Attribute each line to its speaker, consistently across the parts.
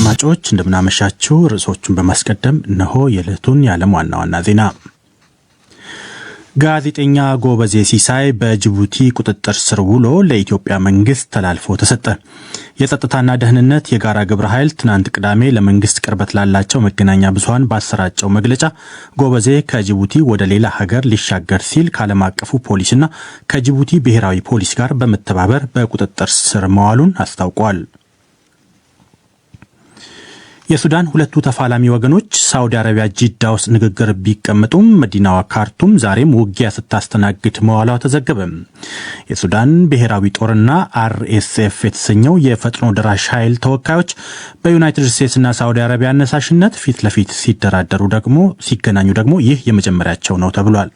Speaker 1: አድማጮች እንደምናመሻችሁ ርዕሶቹን በማስቀደም እነሆ የዕለቱን የዓለም ዋና ዋና ዜና። ጋዜጠኛ ጎበዜ ሲሳይ በጅቡቲ ቁጥጥር ስር ውሎ ለኢትዮጵያ መንግስት ተላልፎ ተሰጠ። የጸጥታና ደህንነት የጋራ ግብረ ኃይል ትናንት ቅዳሜ ለመንግስት ቅርበት ላላቸው መገናኛ ብዙሃን ባሰራጨው መግለጫ ጎበዜ ከጅቡቲ ወደ ሌላ ሀገር ሊሻገር ሲል ከዓለም አቀፉ ፖሊስና ከጅቡቲ ብሔራዊ ፖሊስ ጋር በመተባበር በቁጥጥር ስር መዋሉን አስታውቋል። የሱዳን ሁለቱ ተፋላሚ ወገኖች ሳውዲ አረቢያ ጂዳ ውስጥ ንግግር ቢቀመጡም መዲናዋ ካርቱም ዛሬም ውጊያ ስታስተናግድ መዋሏ ተዘገበ። የሱዳን ብሔራዊ ጦርና አርኤስኤፍ የተሰኘው የፈጥኖ ደራሽ ኃይል ተወካዮች በዩናይትድ ስቴትስና ሳውዲ አረቢያ አነሳሽነት ፊት ለፊት ሲገናኙ ደግሞ ይህ የመጀመሪያቸው ነው ተብሏል።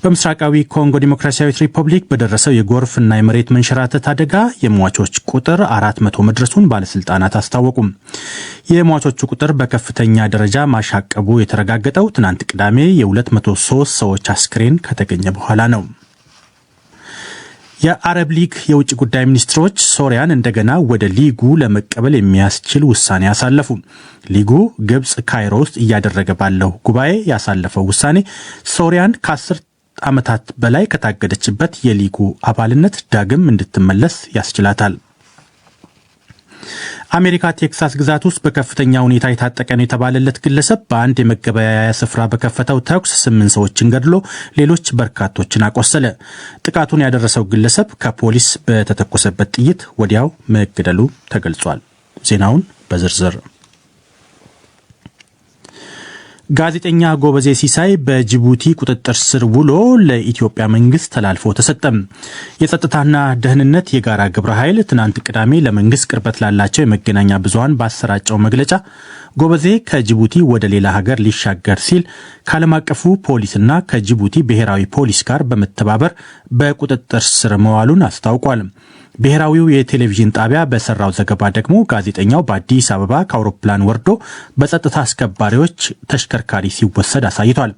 Speaker 1: በምስራቃዊ ኮንጎ ዲሞክራሲያዊት ሪፐብሊክ በደረሰው የጎርፍና የመሬት መንሸራተት አደጋ የሟቾች ቁጥር 400 መድረሱን ባለስልጣናት አስታወቁም። የሟቾቹ ቁጥር በከፍተኛ ደረጃ ማሻቀቡ የተረጋገጠው ትናንት ቅዳሜ የ203 ሰዎች አስክሬን ከተገኘ በኋላ ነው። የአረብ ሊግ የውጭ ጉዳይ ሚኒስትሮች ሶሪያን እንደገና ወደ ሊጉ ለመቀበል የሚያስችል ውሳኔ አሳለፉ። ሊጉ ግብጽ ካይሮ ውስጥ እያደረገ ባለው ጉባኤ ያሳለፈው ውሳኔ ሶሪያን ከ10 ዓመታት በላይ ከታገደችበት የሊጉ አባልነት ዳግም እንድትመለስ ያስችላታል። አሜሪካ ቴክሳስ ግዛት ውስጥ በከፍተኛ ሁኔታ የታጠቀ ነው የተባለለት ግለሰብ በአንድ የመገበያያ ስፍራ በከፈተው ተኩስ 8 ሰዎችን ገድሎ ሌሎች በርካቶችን አቆሰለ። ጥቃቱን ያደረሰው ግለሰብ ከፖሊስ በተተኮሰበት ጥይት ወዲያው መገደሉ ተገልጿል። ዜናውን በዝርዝር ጋዜጠኛ ጎበዜ ሲሳይ በጅቡቲ ቁጥጥር ስር ውሎ ለኢትዮጵያ መንግስት ተላልፎ ተሰጠ። የጸጥታና ደህንነት የጋራ ግብረ ኃይል ትናንት ቅዳሜ ለመንግስት ቅርበት ላላቸው የመገናኛ ብዙሃን ባሰራጨው መግለጫ ጎበዜ ከጅቡቲ ወደ ሌላ ሀገር ሊሻገር ሲል ከዓለም አቀፉ ፖሊስና ከጅቡቲ ብሔራዊ ፖሊስ ጋር በመተባበር በቁጥጥር ስር መዋሉን አስታውቋል። ብሔራዊው የቴሌቪዥን ጣቢያ በሰራው ዘገባ ደግሞ ጋዜጠኛው በአዲስ አበባ ከአውሮፕላን ወርዶ በጸጥታ አስከባሪዎች ተሽከርካሪ ሲወሰድ አሳይቷል።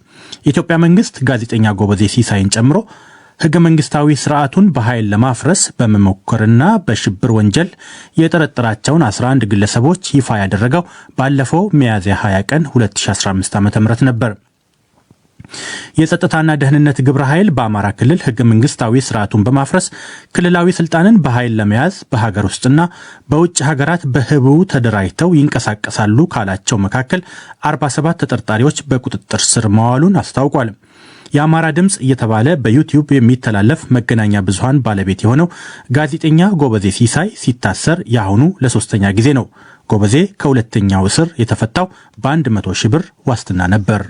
Speaker 1: የኢትዮጵያ መንግስት ጋዜጠኛ ጎበዜ ሲሳይን ጨምሮ ህገ መንግስታዊ ስርዓቱን በኃይል ለማፍረስ በመሞከርና በሽብር ወንጀል የጠረጠራቸውን 11 ግለሰቦች ይፋ ያደረገው ባለፈው ሚያዝያ 20 ቀን 2015 ዓ.ም ነበር። የጸጥታና ደህንነት ግብረ ኃይል በአማራ ክልል ህገ መንግስታዊ ስርዓቱን በማፍረስ ክልላዊ ስልጣንን በኃይል ለመያዝ በሀገር ውስጥና በውጭ ሀገራት በህቡዕ ተደራጅተው ይንቀሳቀሳሉ ካላቸው መካከል 47 ተጠርጣሪዎች በቁጥጥር ስር መዋሉን አስታውቋል። የአማራ ድምፅ እየተባለ በዩቲዩብ የሚተላለፍ መገናኛ ብዙሃን ባለቤት የሆነው ጋዜጠኛ ጎበዜ ሲሳይ ሲታሰር የአሁኑ ለ3ኛ ጊዜ ነው። ጎበዜ ከሁለተኛው እስር የተፈታው በ100 ሺህ ብር ዋስትና ነበር።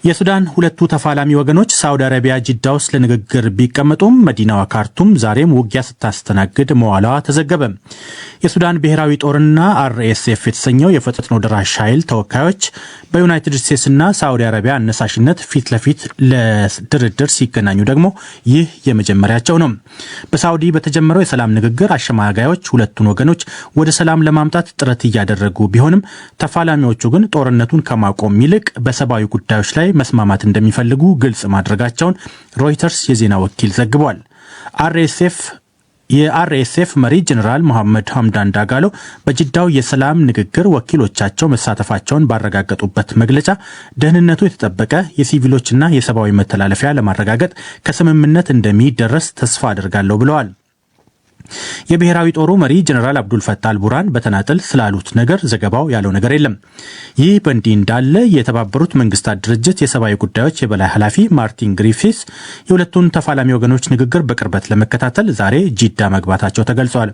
Speaker 1: የሱዳን ሁለቱ ተፋላሚ ወገኖች ሳውዲ አረቢያ ጂዳ ውስጥ ለንግግር ቢቀመጡም መዲናዋ ካርቱም ዛሬም ውጊያ ስታስተናግድ መዋሏ ተዘገበ። የሱዳን ብሔራዊ ጦርና አርኤስኤፍ የተሰኘው የፈጥኖ ደራሽ ኃይል ተወካዮች በዩናይትድ ስቴትስና ሳውዲ አረቢያ አነሳሽነት ፊት ለፊት ለድርድር ሲገናኙ ደግሞ ይህ የመጀመሪያቸው ነው። በሳውዲ በተጀመረው የሰላም ንግግር አሸማጋዮች ሁለቱን ወገኖች ወደ ሰላም ለማምጣት ጥረት እያደረጉ ቢሆንም ተፋላሚዎቹ ግን ጦርነቱን ከማቆም ይልቅ በሰብአዊ ጉዳዮች ላይ መስማማት እንደሚፈልጉ ግልጽ ማድረጋቸውን ሮይተርስ የዜና ወኪል ዘግቧል። የአርኤስኤፍ መሪ ጀነራል መሐመድ ሐምዳን ዳጋሎ በጅዳው የሰላም ንግግር ወኪሎቻቸው መሳተፋቸውን ባረጋገጡበት መግለጫ ደህንነቱ የተጠበቀ የሲቪሎችና የሰብአዊ መተላለፊያ ለማረጋገጥ ከስምምነት እንደሚደረስ ተስፋ አደርጋለሁ ብለዋል። የብሔራዊ ጦሩ መሪ ጀነራል አብዱል ፈታህ አልቡርሃን በተናጠል ስላሉት ነገር ዘገባው ያለው ነገር የለም። ይህ በእንዲህ እንዳለ የተባበሩት መንግስታት ድርጅት የሰብአዊ ጉዳዮች የበላይ ኃላፊ ማርቲን ግሪፊስ የሁለቱን ተፋላሚ ወገኖች ንግግር በቅርበት ለመከታተል ዛሬ ጂዳ መግባታቸው ተገልጿል።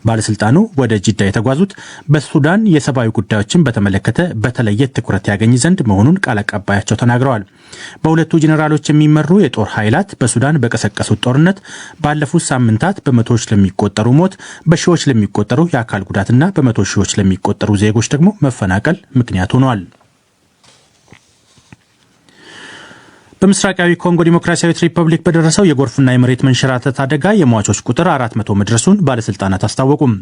Speaker 1: ባለስልጣኑ ወደ ጂዳ የተጓዙት በሱዳን የሰብአዊ ጉዳዮችን በተመለከተ በተለየ ትኩረት ያገኝ ዘንድ መሆኑን ቃል አቀባያቸው ተናግረዋል። በሁለቱ ጄኔራሎች የሚመሩ የጦር ኃይላት በሱዳን በቀሰቀሱት ጦርነት ባለፉት ሳምንታት በመቶዎች ለሚቆጠሩ ሞት፣ በሺዎች ለሚቆጠሩ የአካል ጉዳትና በመቶ ሺዎች ለሚቆጠሩ ዜጎች ደግሞ መፈናቀል ምክንያት ሆኗል። በምስራቃዊ ኮንጎ ዲሞክራሲያዊት ሪፐብሊክ በደረሰው የጎርፍና የመሬት መንሸራተት አደጋ የሟቾች ቁጥር 400 መድረሱን ባለስልጣናት አስታወቁም።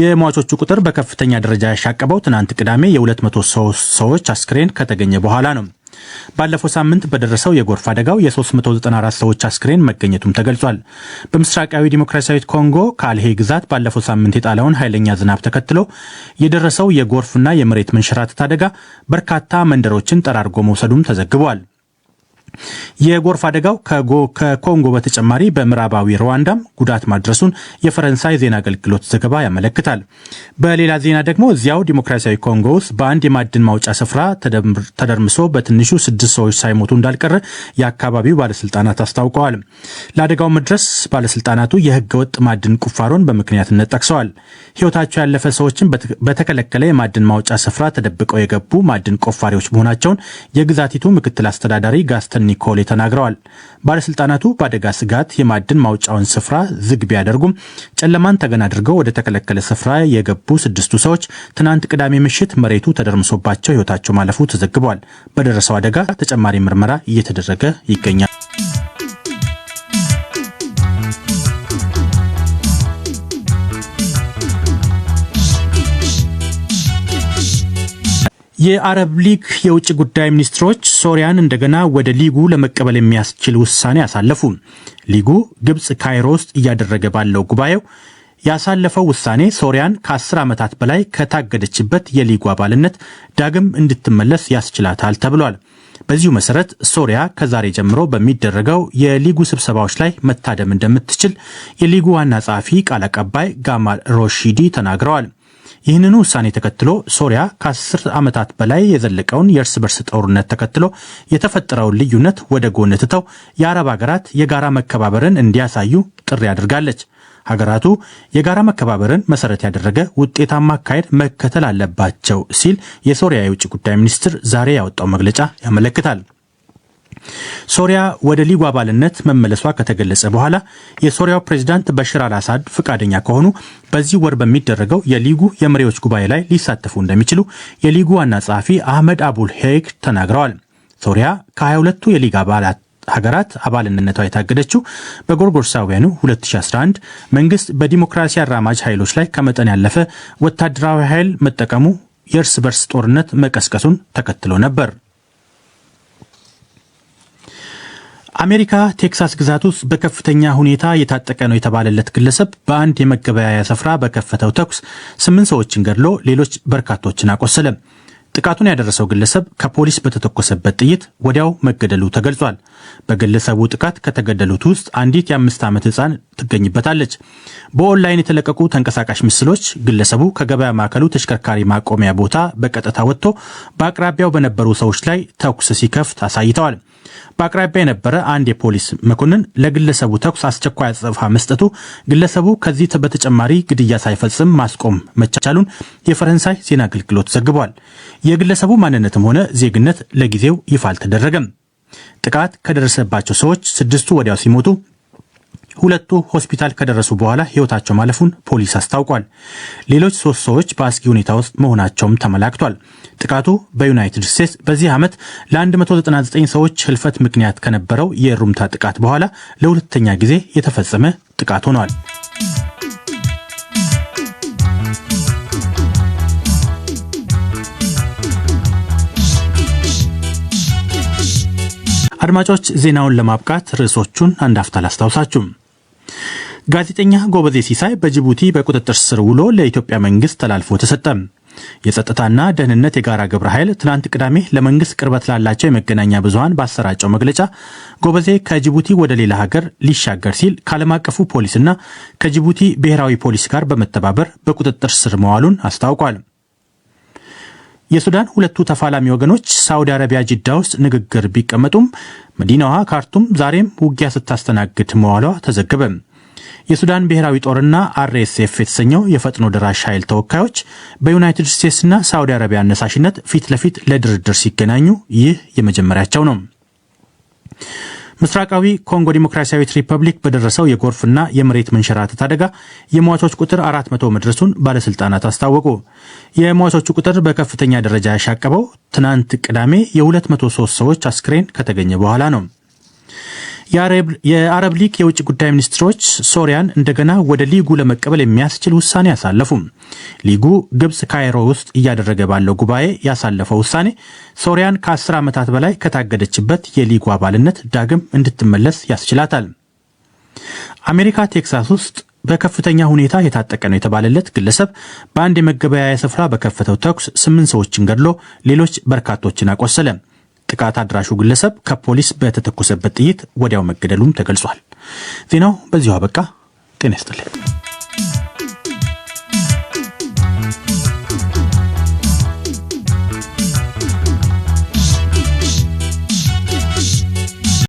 Speaker 1: የሟቾቹ ቁጥር በከፍተኛ ደረጃ ያሻቀበው ትናንት ቅዳሜ የ203 ሰዎች አስክሬን ከተገኘ በኋላ ነው። ባለፈው ሳምንት በደረሰው የጎርፍ አደጋው የ394 ሰዎች አስክሬን መገኘቱም ተገልጿል። በምስራቃዊ ዲሞክራሲያዊት ኮንጎ ካልሄ ግዛት ባለፈው ሳምንት የጣለውን ኃይለኛ ዝናብ ተከትሎ የደረሰው የጎርፍና የመሬት መንሸራተት አደጋ በርካታ መንደሮችን ጠራርጎ መውሰዱም ተዘግቧል። የጎርፍ አደጋው ከኮንጎ በተጨማሪ በምዕራባዊ ሩዋንዳም ጉዳት ማድረሱን የፈረንሳይ ዜና አገልግሎት ዘገባ ያመለክታል። በሌላ ዜና ደግሞ እዚያው ዲሞክራሲያዊ ኮንጎ ውስጥ በአንድ የማዕድን ማውጫ ስፍራ ተደርምሶ በትንሹ 6 ሰዎች ሳይሞቱ እንዳልቀረ የአካባቢው ባለስልጣናት አስታውቀዋል። ለአደጋው መድረስ ባለስልጣናቱ የህገወጥ ማዕድን ቁፋሮን በምክንያትነት ጠቅሰዋል። ህይወታቸው ያለፈ ሰዎችን በተከለከለ የማዕድን ማውጫ ስፍራ ተደብቀው የገቡ ማዕድን ቆፋሪዎች መሆናቸውን የግዛቲቱ ምክትል አስተዳዳሪ ጋስተን ኒኮሌ ተናግረዋል። ባለስልጣናቱ በአደጋ ስጋት የማዕድን ማውጫውን ስፍራ ዝግ ቢያደርጉም ጨለማን ተገን አድርገው ወደ ተከለከለ ስፍራ የገቡ 6 ሰዎች ትናንት ቅዳሜ ምሽት መሬቱ ተደርምሶባቸው ህይወታቸው ማለፉ ተዘግቧል። በደረሰው አደጋ ተጨማሪ ምርመራ እየተደረገ ይገኛል። የአረብ ሊግ የውጭ ጉዳይ ሚኒስትሮች ሶሪያን እንደገና ወደ ሊጉ ለመቀበል የሚያስችል ውሳኔ አሳለፉ። ሊጉ ግብጽ ካይሮ ውስጥ እያደረገ ባለው ጉባኤው ያሳለፈው ውሳኔ ሶሪያን ከ10 ዓመታት በላይ ከታገደችበት የሊጉ አባልነት ዳግም እንድትመለስ ያስችላታል ተብሏል። በዚሁ መሰረት ሶሪያ ከዛሬ ጀምሮ በሚደረገው የሊጉ ስብሰባዎች ላይ መታደም እንደምትችል የሊጉ ዋና ጸሐፊ ቃል አቀባይ ጋማል ሮሺዲ ተናግረዋል። ይህንኑ ውሳኔ ተከትሎ ሶሪያ ከ10 ዓመታት በላይ የዘለቀውን የእርስ በርስ ጦርነት ተከትሎ የተፈጠረውን ልዩነት ወደ ጎን ትተው የአረብ ሀገራት የጋራ መከባበርን እንዲያሳዩ ጥሪ አድርጋለች። ሀገራቱ የጋራ መከባበርን መሰረት ያደረገ ውጤታማ አካሄድ መከተል አለባቸው ሲል የሶሪያ የውጭ ጉዳይ ሚኒስትር ዛሬ ያወጣው መግለጫ ያመለክታል። ሶሪያ ወደ ሊጉ አባልነት መመለሷ ከተገለጸ በኋላ የሶሪያው ፕሬዝዳንት በሽር አልአሳድ ፍቃደኛ ከሆኑ በዚህ ወር በሚደረገው የሊጉ የመሪዎች ጉባኤ ላይ ሊሳተፉ እንደሚችሉ የሊጉ ዋና ጸሐፊ አህመድ አቡል ሄግ ተናግረዋል። ሶሪያ ከ22ቱ የሊግ አባላት ሀገራት አባልነቷ የታገደችው በጎርጎርሳውያኑ 2011 መንግስት በዲሞክራሲ አራማጅ ኃይሎች ላይ ከመጠን ያለፈ ወታደራዊ ኃይል መጠቀሙ የእርስ በርስ ጦርነት መቀስቀሱን ተከትሎ ነበር። አሜሪካ ቴክሳስ ግዛት ውስጥ በከፍተኛ ሁኔታ የታጠቀ ነው የተባለለት ግለሰብ በአንድ የመገበያያ ስፍራ በከፈተው ተኩስ 8 ሰዎችን ገድሎ ሌሎች በርካቶችን አቆሰለ። ጥቃቱን ያደረሰው ግለሰብ ከፖሊስ በተተኮሰበት ጥይት ወዲያው መገደሉ ተገልጿል። በግለሰቡ ጥቃት ከተገደሉት ውስጥ አንዲት የ5 ዓመት ሕፃን ትገኝበታለች። በኦንላይን የተለቀቁ ተንቀሳቃሽ ምስሎች ግለሰቡ ከገበያ ማዕከሉ ተሽከርካሪ ማቆሚያ ቦታ በቀጥታ ወጥቶ በአቅራቢያው በነበሩ ሰዎች ላይ ተኩስ ሲከፍት አሳይተዋል። በአቅራቢያ የነበረ አንድ የፖሊስ መኮንን ለግለሰቡ ተኩስ አስቸኳይ አጸፋ መስጠቱ ግለሰቡ ከዚህ በተጨማሪ ግድያ ሳይፈጽም ማስቆም መቻሉን የፈረንሳይ ዜና አገልግሎት ዘግቧል። የግለሰቡ ማንነትም ሆነ ዜግነት ለጊዜው ይፋ አልተደረገም። ጥቃት ከደረሰባቸው ሰዎች 6ቱ ወዲያው ሲሞቱ 2ቱ ሆስፒታል ከደረሱ በኋላ ህይወታቸው ማለፉን ፖሊስ አስታውቋል። ሌሎች 3 ሰዎች በአስጊ ሁኔታ ውስጥ መሆናቸውም ተመላክቷል። ጥቃቱ በዩናይትድ ስቴትስ በዚህ ዓመት ለ199 ሰዎች ህልፈት ምክንያት ከነበረው የሩምታ ጥቃት በኋላ ለሁለተኛ ጊዜ የተፈጸመ ጥቃት ሆኗል። አድማጮች ዜናውን ለማብቃት ርዕሶቹን አንድ አፍታ ላስታውሳችሁ። ጋዜጠኛ ጎበዜ ሲሳይ በጅቡቲ በቁጥጥር ስር ውሎ ለኢትዮጵያ መንግስት ተላልፎ ተሰጠ። የጸጥታና ደህንነት የጋራ ግብረ ኃይል ትናንት ቅዳሜ ለመንግስት ቅርበት ላላቸው የመገናኛ ብዙሃን ባሰራጨው መግለጫ ጎበዜ ከጅቡቲ ወደ ሌላ ሀገር ሊሻገር ሲል ከዓለም አቀፉ ፖሊስና ከጅቡቲ ብሔራዊ ፖሊስ ጋር በመተባበር በቁጥጥር ስር መዋሉን አስታውቋል። የሱዳን ሁለቱ ተፋላሚ ወገኖች ሳውዲ አረቢያ ጅዳ ውስጥ ንግግር ቢቀመጡም መዲናዋ ካርቱም ዛሬም ውጊያ ስታስተናግድ መዋሏ ተዘገበ። የሱዳን ብሔራዊ ጦርና አርኤስኤፍ የተሰኘው የፈጥኖ ደራሽ ኃይል ተወካዮች በዩናይትድ ስቴትስና ሳውዲ አረቢያ አነሳሽነት ፊት ለፊት ለድርድር ሲገናኙ ይህ የመጀመሪያቸው ነው። ምስራቃዊ ኮንጎ ዲሞክራሲያዊት ሪፐብሊክ በደረሰው የጎርፍና የመሬት መንሸራተት አደጋ የሟቾች ቁጥር 400 መድረሱን ባለስልጣናት አስታወቁ። የሟቾቹ ቁጥር በከፍተኛ ደረጃ ያሻቀበው ትናንት ቅዳሜ የ203 ሰዎች አስክሬን ከተገኘ በኋላ ነው። የአረብ ሊግ የውጭ ጉዳይ ሚኒስትሮች ሶሪያን እንደገና ወደ ሊጉ ለመቀበል የሚያስችል ውሳኔ ያሳለፉ። ሊጉ ግብጽ ካይሮ ውስጥ እያደረገ ባለው ጉባኤ ያሳለፈው ውሳኔ ሶሪያን ከ10 ዓመታት በላይ ከታገደችበት የሊጉ አባልነት ዳግም እንድትመለስ ያስችላታል። አሜሪካ ቴክሳስ ውስጥ በከፍተኛ ሁኔታ የታጠቀ ነው የተባለለት ግለሰብ በአንድ የመገበያያ ስፍራ በከፈተው ተኩስ 8 ሰዎችን ገድሎ ሌሎች በርካቶችን አቆሰለ። ጥቃት አድራሹ ግለሰብ ከፖሊስ በተተኮሰበት ጥይት ወዲያው መገደሉም ተገልጿል። ዜናው በዚሁ አበቃ። ጤና ይስጥልኝ።